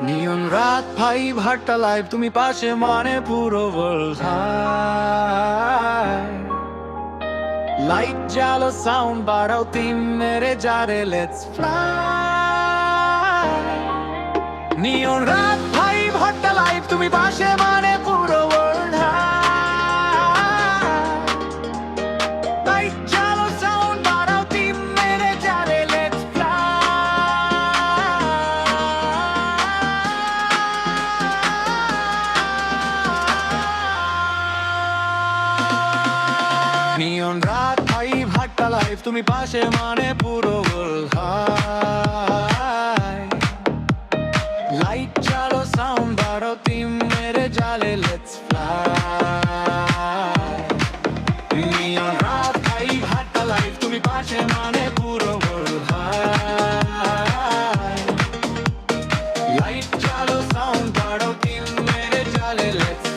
নিয়ন রাত ভাই ভাট্টা লাইভ তুমি পাশে মানে পুরো ওয়ার্ল্ড হাই লাইট জ্বালো সাউন্ড বাড়াও তিন মেরে যারে লেটস ফ্লাই নিয়ন রাত ভাই ভাট্টা লাইভ তুমি পাশে মানে পুরো ওয়ার্ল্ড হাই লাইট জ্বালো সাউন্ড বাড়াও তিন মেরে যারে লেটস নিয়ন রাত ভাই ভাট্টা লাইফ তুমি পাশে মানে পুরো ওয়ার্ল্ড হাই লাইট চালো সাউন্ড বাড়াও তিন মেরে জালে লেটস ফ্লাই নিয়ন রাত ভাই ভাট্টা লাইফ তুমি পাশে মানে পুরো ওয়ার্ল্ড হাই লাইট চালো সাউন্ড বাড়াও তিন মেরে জালে লেটস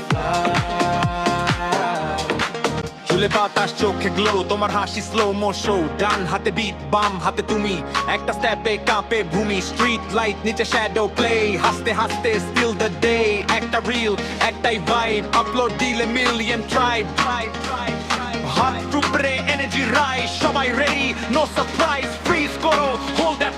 চুলে বাতাস চোখে গ্লো তোমার হাসি স্লো মোশো ডান হাতে বিট বাম হাতে তুমি একটা স্টেপে কাঁপে ভূমি স্ট্রিট লাইট নিচে শ্যাডো প্লে হাসতে হাসতে স্টিল দ্য ডে একটা রিল একটাই ভাইব আপলোড দিলে মিলিয়ন ট্রাইব হাত উপরে এনার্জি রাইজ সবাই রেডি নো সারপ্রাইজ ফ্রিজ করো হোল্ড দ্যাট